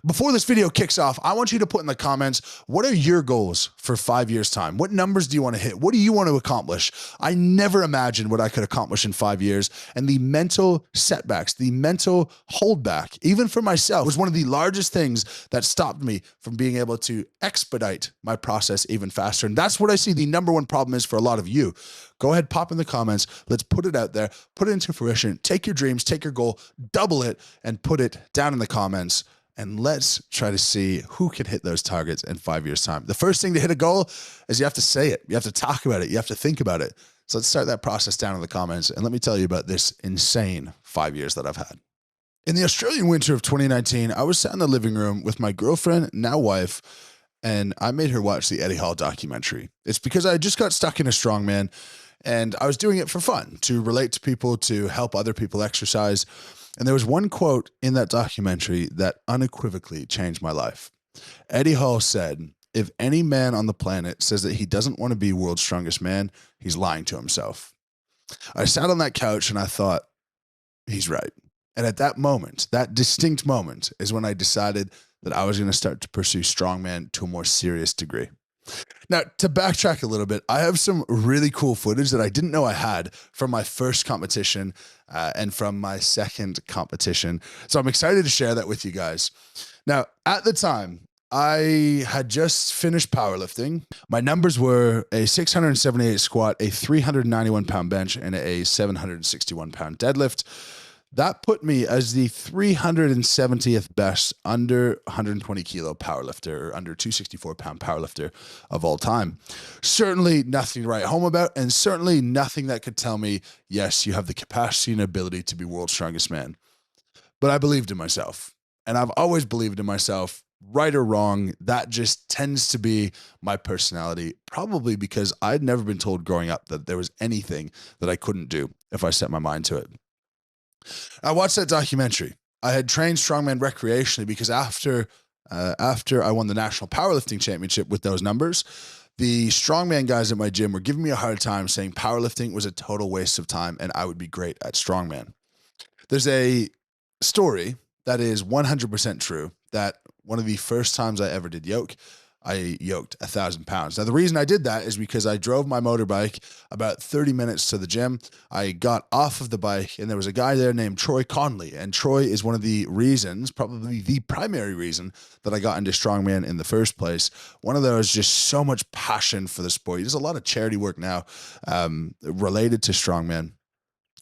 Before this video kicks off, I want you to put in the comments, what are your goals for 5 years time? What numbers do you want to hit? What do you want to accomplish? I never imagined what I could accomplish in 5 years, and the mental setbacks, the mental holdback, even for myself, was one of the largest things that stopped me from being able to expedite my process even faster. And that's what I see the number one problem is for a lot of you. Go ahead, pop in the comments. Let's put it out there, put it into fruition, take your dreams, take your goal, double it, and put it down in the comments. And let's try to see who can hit those targets in 5 years' time. The first thing to hit a goal is you have to say it. You have to talk about it. You have to think about it. So let's start that process down in the comments. And let me tell you about this insane 5 years that I've had. In the Australian winter of 2019, I was sat in the living room with my girlfriend, now wife, and I made her watch the Eddie Hall documentary. It's because I just got stuck in a strongman, and I was doing it for fun, to relate to people, to help other people exercise. And there was one quote in that documentary that unequivocally changed my life. Eddie Hall said, "If any man on the planet says that he doesn't want to be world's strongest man, he's lying to himself." I sat on that couch and I thought, he's right. And at that moment, that distinct moment, is when I decided that I was going to start to pursue strongman to a more serious degree. Now, to backtrack a little bit, I have some really cool footage that I didn't know I had from my first competition and from my second competition. So I'm excited to share that with you guys. Now, at the time, I had just finished powerlifting. My numbers were a 678 squat, a 391 pound bench, and a 761 pound deadlift. That put me as the 370th best under 120 kilo powerlifter, or under 264 pound powerlifter of all time. Certainly nothing to write home about, and certainly nothing that could tell me, yes, you have the capacity and ability to be world's strongest man. But I believed in myself, and I've always believed in myself, right or wrong. That just tends to be my personality, probably because I'd never been told growing up that there was anything that I couldn't do if I set my mind to it. I watched that documentary. I had trained strongman recreationally because after I won the national powerlifting championship with those numbers, the strongman guys at my gym were giving me a hard time, saying powerlifting was a total waste of time and I would be great at strongman. There's a story that is 100% true, that one of the first times I ever did yoke, I yoked 1,000 pounds. Now, the reason I did that is because I drove my motorbike about 30 minutes to the gym. I got off of the bike and there was a guy there named Troy Conley. And Troy is one of the reasons, probably the primary reason, that I got into strongman in the first place. One of those, just so much passion for the sport. He does a lot of charity work now related to strongman.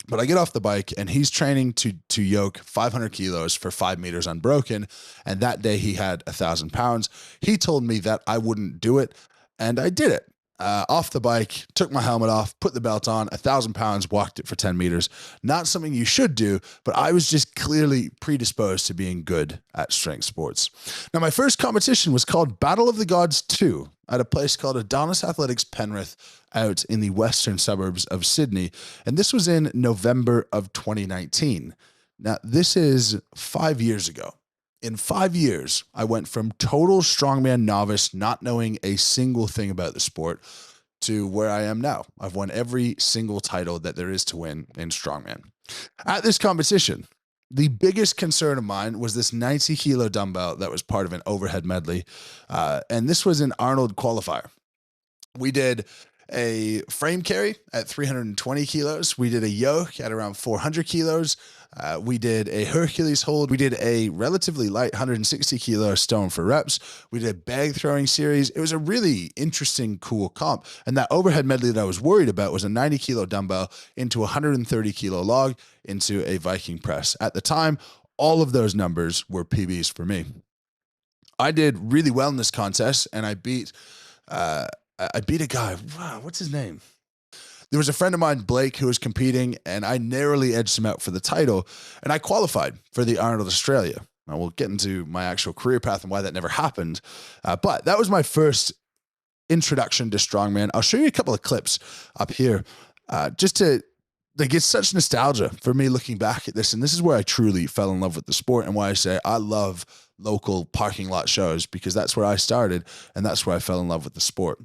But I get off the bike and he's training to yoke 500 kilos for 5 meters unbroken. And that day he had 1,000 pounds. He told me that I wouldn't do it. And I did it. Off the bike, took my helmet off, put the belt on, 1,000 pounds, walked it for 10 meters. Not something you should do, but I was just clearly predisposed to being good at strength sports. Now, my first competition was called Battle of the Gods 2 at a place called Adonis Athletics Penrith out in the western suburbs of Sydney. And this was in November of 2019. Now, this is 5 years ago. In 5 years, I went from total strongman novice, not knowing a single thing about the sport, to where I am now. I've won every single title that there is to win in strongman. At this competition, the biggest concern of mine was this 90 kilo dumbbell that was part of an overhead medley. And this was an Arnold qualifier. We did a frame carry at 320 kilos. We did a yoke at around 400 kilos. We did a Hercules hold. We did a relatively light 160 kilo stone for reps. We did a bag throwing series. It was a really interesting, cool comp. And that overhead medley that I was worried about was a 90 kilo dumbbell into a 130 kilo log into a Viking press. At the time, all of those numbers were PBs for me. I did really well in this contest, and I beat a guy. Wow, what's his name? There was a friend of mine, Blake, who was competing, and I narrowly edged him out for the title, and I qualified for the Arnold Australia. Now, we'll get into my actual career path and why that never happened, but that was my first introduction to strongman. I'll show you a couple of clips up here, just to like, it's such nostalgia for me looking back at this, and this is where I truly fell in love with the sport, and why I say I love local parking lot shows, because that's where I started, and that's where I fell in love with the sport.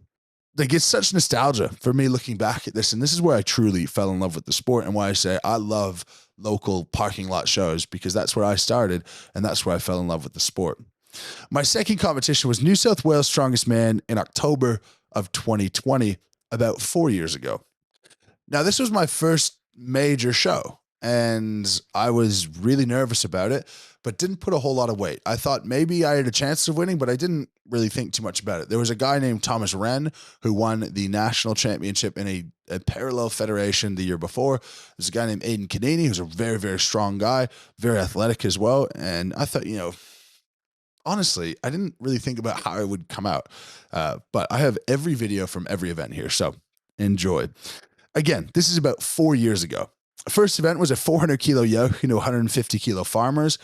Like, it's such nostalgia for me looking back at this, and this is where I truly fell in love with the sport, and why I say I love local parking lot shows, because that's where I started, and that's where I fell in love with the sport. My second competition was New South Wales Strongest Man in October of 2020, about 4 years ago. Now, this was my first major show, and I was really nervous about it, but didn't put a whole lot of weight. I thought maybe I had a chance of winning, but I didn't really think too much about it. There was a guy named Thomas Wren who won the national championship in a parallel federation the year before. There's a guy named Aidan Canini, who's a very, very strong guy, very athletic as well. And I thought, honestly, I didn't really think about how it would come out. But I have every video from every event here, so enjoy. Again, this is about 4 years ago. First event was a 400 kilo yoke, 150 kilo farmers,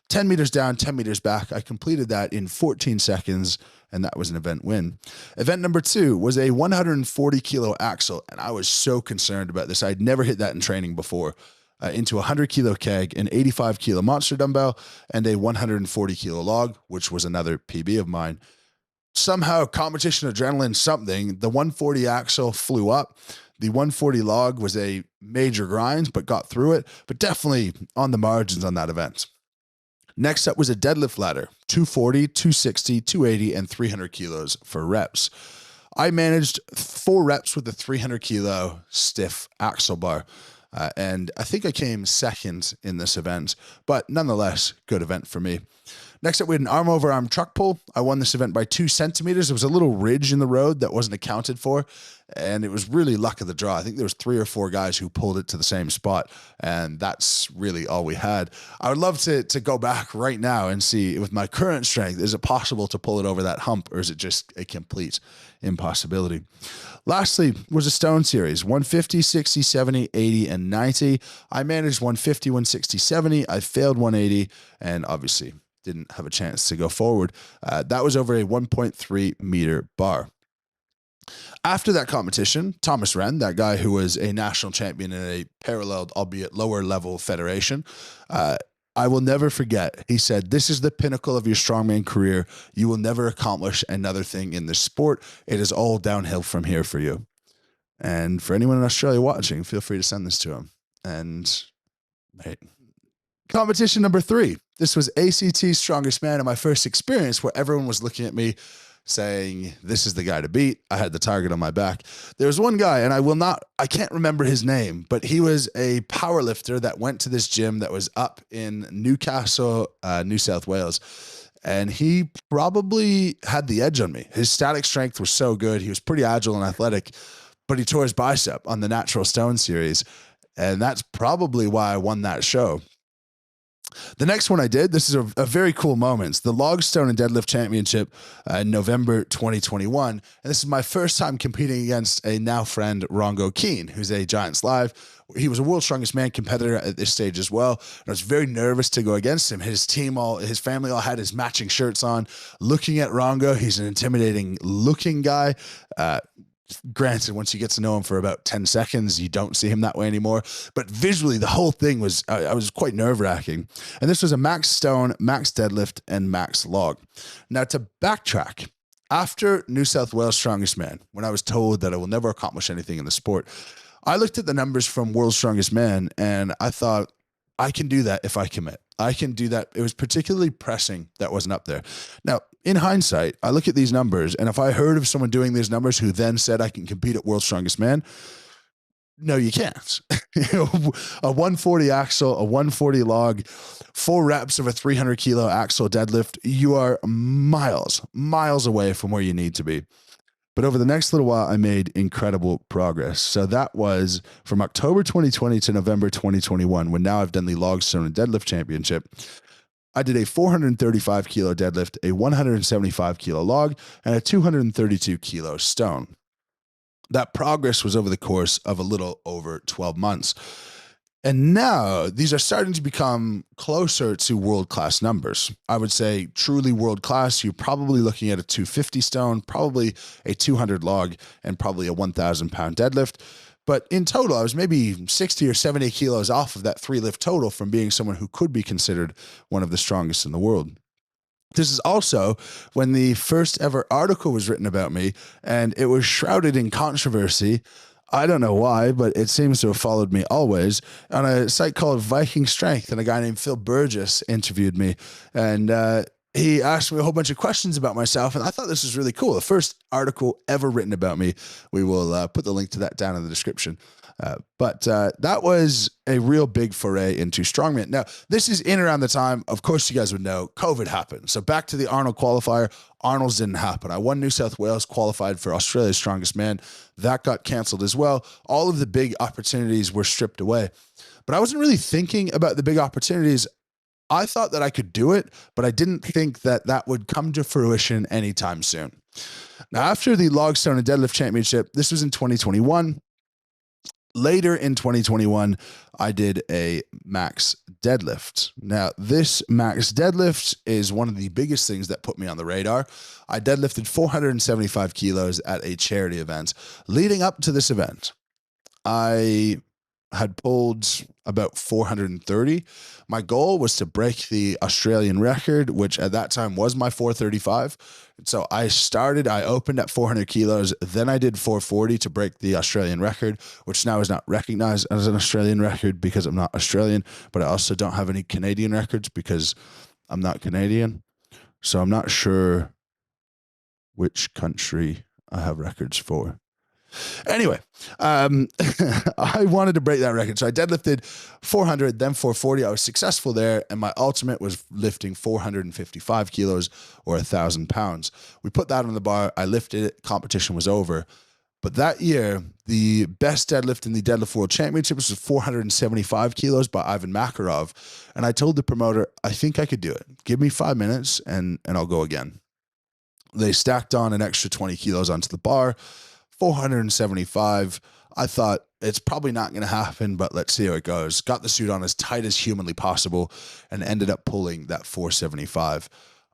10 meters down, 10 meters back. I completed that in 14 seconds, and that was an event win. Event number 2 was a 140 kilo axle, and I was so concerned about this. I'd never hit that in training before. Into a 100 kilo keg, an 85 kilo monster dumbbell, and a 140 kilo log, which was another PB of mine. Somehow, competition adrenaline, something, the 140 axle flew up. The 140 log was a major grind, but got through it, but definitely on the margins on that event. Next up was a deadlift ladder, 240, 260, 280, and 300 kilos for reps. I managed 4 reps with the 300 kilo stiff axle bar. And I think I came second in this event, but nonetheless, good event for me. Next up, we had an arm over arm truck pull. I won this event by 2 centimeters. There was a little ridge in the road that wasn't accounted for, and it was really luck of the draw. I think there was 3 or 4 guys who pulled it to the same spot, and that's really all we had. I would love to go back right now and see, with my current strength, is it possible to pull it over that hump, or is it just a complete impossibility? Lastly was a stone series, 150, 60, 70, 80, and 90. I managed 150, 160, 70. I failed 180, and obviously didn't have a chance to go forward. That was over a 1.3 meter bar. After that competition, Thomas Wren, that guy who was a national champion in a paralleled, albeit lower level federation, I will never forget. He said, "This is the pinnacle of your strongman career. You will never accomplish another thing in this sport. It is all downhill from here for you." And for anyone in Australia watching, feel free to send this to him. And hey, competition number 3. This was ACT Strongest Man, and my first experience where everyone was looking at me saying, "This is the guy to beat." I had the target on my back. There was one guy, and I can't remember his name, but he was a power lifter that went to this gym that was up in Newcastle, New South Wales. And he probably had the edge on me. His static strength was so good. He was pretty agile and athletic, but he tore his bicep on the natural stone series. And that's probably why I won that show. The next one I did, this is a very cool moment. It's the Log, Stone, and Deadlift Championship in November 2021. And this is my first time competing against a now friend, Rongo Keane, who's a Giants Live. He was a World's Strongest Man competitor at this stage as well. And I was very nervous to go against him. His family all had his matching shirts on. Looking at Rongo, he's an intimidating looking guy. Granted, once you get to know him for about 10 seconds, you don't see him that way anymore. But visually, the whole thing was, I was quite nerve-wracking. And this was a max stone, max deadlift, and max log. Now, to backtrack, after New South Wales Strongest Man, when I was told that I will never accomplish anything in the sport, I looked at the numbers from World's Strongest Man, and I thought, I can do that if I commit. I can do that. It was particularly pressing that wasn't up there. Now, in hindsight, I look at these numbers, and if I heard of someone doing these numbers who then said I can compete at World's Strongest Man, no, you can't. A 140 axle, a 140 log, 4 reps of a 300 kilo axle deadlift, you are miles away from where you need to be. But over the next little while, I made incredible progress. So that was from October 2020 to November 2021, when now I've done the Log, Stone, and Deadlift Championship. I did a 435 kilo deadlift, a 175 kilo log, and a 232 kilo stone. That progress was over the course of a little over 12 months. And now these are starting to become closer to world-class numbers. I would say truly world-class, you're probably looking at a 250 stone, probably a 200 log, and probably a 1,000-pound deadlift. But in total, I was maybe 60 or 70 kilos off of that 3-lift total from being someone who could be considered one of the strongest in the world. This is also when the first ever article was written about me, and it was shrouded in controversy. I don't know why, but it seems to have followed me always, on a site called Viking Strength, and a guy named Phil Burgess interviewed me. And he asked me a whole bunch of questions about myself, and I thought this was really cool. The first article ever written about me. We will put the link to that down in the description. But that was a real big foray into strongman. Now, this is in around the time, of course, you guys would know, COVID happened. So back to the Arnold qualifier, Arnold's didn't happen. I won New South Wales, qualified for Australia's Strongest Man. That got canceled as well. All of the big opportunities were stripped away. But I wasn't really thinking about the big opportunities. I thought that I could do it, but I didn't think that that would come to fruition anytime soon. Now, after the Log Stone and Deadlift Championship, this was in 2021. Later in 2021, I did a max deadlift. Now, this max deadlift is one of the biggest things that put me on the radar. I deadlifted 475 kilos at a charity event. Leading up to this event, I had pulled about 430. My goal was to break the Australian record, which at that time was my 435. So I opened at 400 kilos, then I did 440 to break the Australian record, which now is not recognized as an Australian record because I'm not Australian, but I also don't have any Canadian records because I'm not Canadian. So I'm not sure which country I have records for. Anyway, I wanted to break that record. So I deadlifted 400, then 440. I was successful there. And my ultimate was lifting 455 kilos or 1,000 pounds. We put that on the bar. I lifted it. Competition was over. But that year, the best deadlift in the Deadlift World Championships was 475 kilos by Ivan Makarov. And I told the promoter, I think I could do it. Give me 5 minutes and I'll go again. They stacked on an extra 20 kilos onto the bar. 475. I thought it's probably not going to happen, but let's see how it goes. Got the suit on as tight as humanly possible and ended up pulling that 475.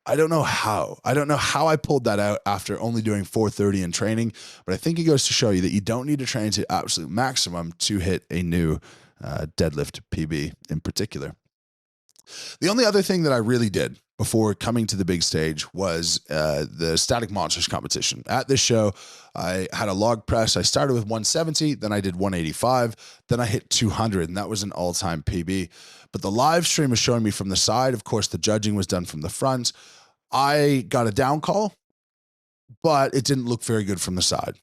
I don't know how. I don't know how I pulled that out after only doing 430 in training, but I think it goes to show you that you don't need to train to absolute maximum to hit a new deadlift PB in particular. The only other thing that I really did before coming to the big stage was the Static Monsters competition. At this show, I had a log press. I started with 170, then I did 185, then I hit 200, and that was an all-time PB. But the live stream was showing me from the side. Of course, the judging was done from the front. I got a down call, but it didn't look very good from the side.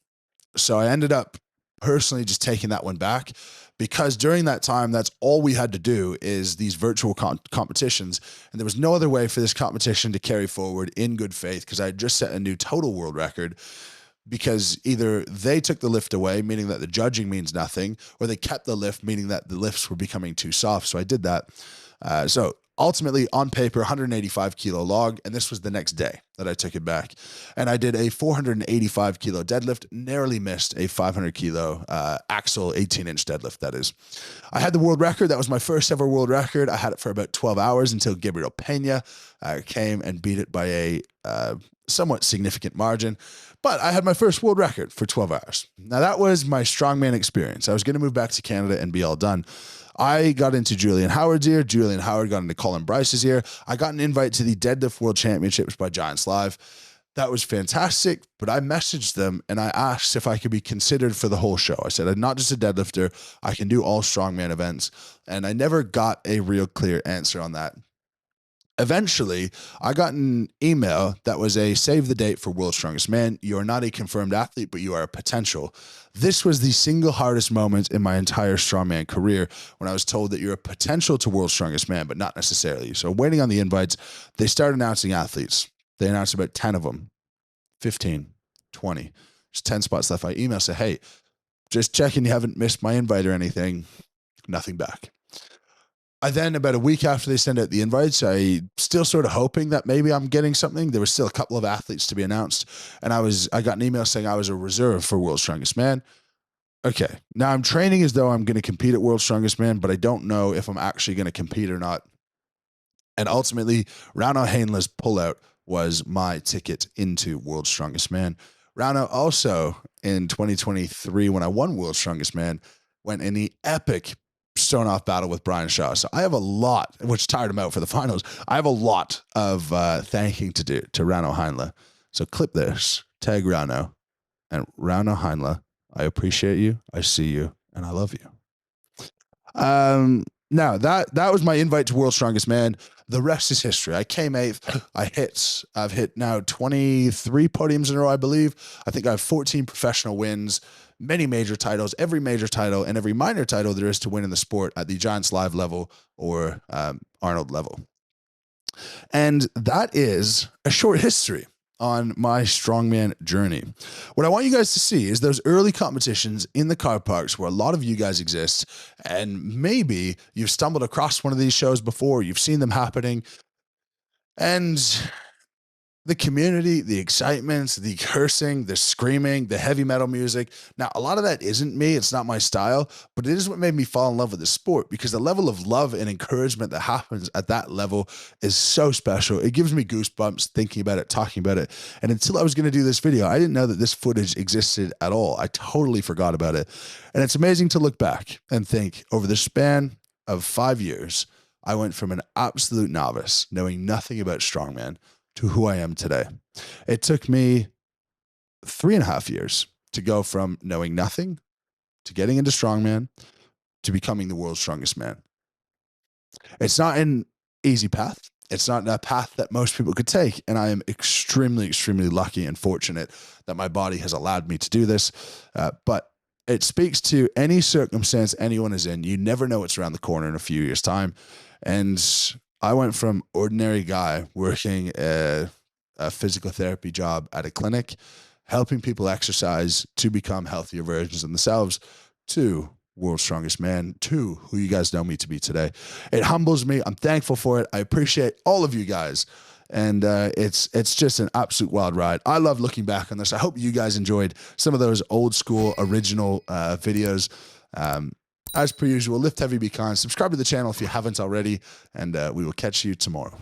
So I ended up personally just taking that one back, because during that time, that's all we had to do is these virtual competitions. And there was no other way for this competition to carry forward in good faith, because I had just set a new total world record, because either they took the lift away, meaning that the judging means nothing, or they kept the lift, meaning that the lifts were becoming too soft. So I did that. So ultimately, on paper, 185 kilo log, and this was the next day that I took it back. And I did a 485 kilo deadlift, narrowly missed a 500 kilo axle 18-inch deadlift, that is. I had the world record. That was my first ever world record. I had it for about 12 hours until Gabriel Pena came and beat it by a somewhat significant margin. But I had my first world record for 12 hours. Now, that was my strongman experience. I was going to move back to Canada and be all done. I got into Julian Howard's ear. Julian Howard got into Colin Bryce's ear. I got an invite to the Deadlift World Championships by Giants Live. That was fantastic, but I messaged them and I asked if I could be considered for the whole show. I said, I'm not just a deadlifter. I can do all strongman events. And I never got a real clear answer on that. Eventually, I got an email that was a save the date for World's Strongest Man. You are not a confirmed athlete, but you are a potential. This was the single hardest moment in my entire strongman career, when I was told that you're a potential to World's Strongest Man, but not necessarily. So waiting on the invites, they started announcing athletes. They announced about 10 of them, 15, 20. There's 10 spots left. I email, say, hey, just checking you haven't missed my invite or anything. Nothing back. I then, about a week after they send out the invites, I still sort of hoping that maybe I'm getting something. There was still a couple of athletes to be announced. And I got an email saying I was a reserve for World's Strongest Man. Okay. Now I'm training as though I'm going to compete at World's Strongest Man, but I don't know if I'm actually going to compete or not. And ultimately, Rauno Heinle's pullout was my ticket into World's Strongest Man. Rauno also, in 2023, when I won World's Strongest Man, went in the epic stone-off battle with Brian Shaw. So I have a lot, which tired him out for the finals. I have a lot of thanking to do to Rauno Heinle. So clip this, tag Rauno, and Rauno Heinle, I appreciate you, I see you, and I love you. Now that was my invite to World's Strongest Man. The rest is history. I came eighth. I've hit now 23 podiums in a row, I believe. I think I have 14 professional wins, many major titles, every major title and every minor title there is to win in the sport at the Giants Live level or Arnold level. And that is a short history on my strongman journey. What I want you guys to see is those early competitions in the car parks where a lot of you guys exist, and maybe you've stumbled across one of these shows before, you've seen them happening, and the community, the excitement, the cursing, the screaming, the heavy metal music. Now, a lot of that isn't me. It's not my style, but it is what made me fall in love with the sport, because the level of love and encouragement that happens at that level is so special. It gives me goosebumps thinking about it, talking about it. And until I was going to do this video, I didn't know that this footage existed at all. I totally forgot about it. And it's amazing to look back and think over the span of 5 years, I went from an absolute novice, knowing nothing about strongman, to who I am today. It took me 3.5 years to go from knowing nothing to getting into strongman to becoming the world's strongest man. It's not an easy path. It's not a path that most people could take. And I am extremely, extremely lucky and fortunate that my body has allowed me to do this. But it speaks to any circumstance anyone is in. You never know what's around the corner in a few years' time. And I went from ordinary guy working a physical therapy job at a clinic, helping people exercise to become healthier versions of themselves, to world's strongest man, to who you guys know me to be today. It humbles me. I'm thankful for it. I appreciate all of you guys. And it's just an absolute wild ride. I love looking back on this. I hope you guys enjoyed some of those old school original videos. As per usual, lift heavy, be kind. Subscribe to the channel if you haven't already, and we will catch you tomorrow.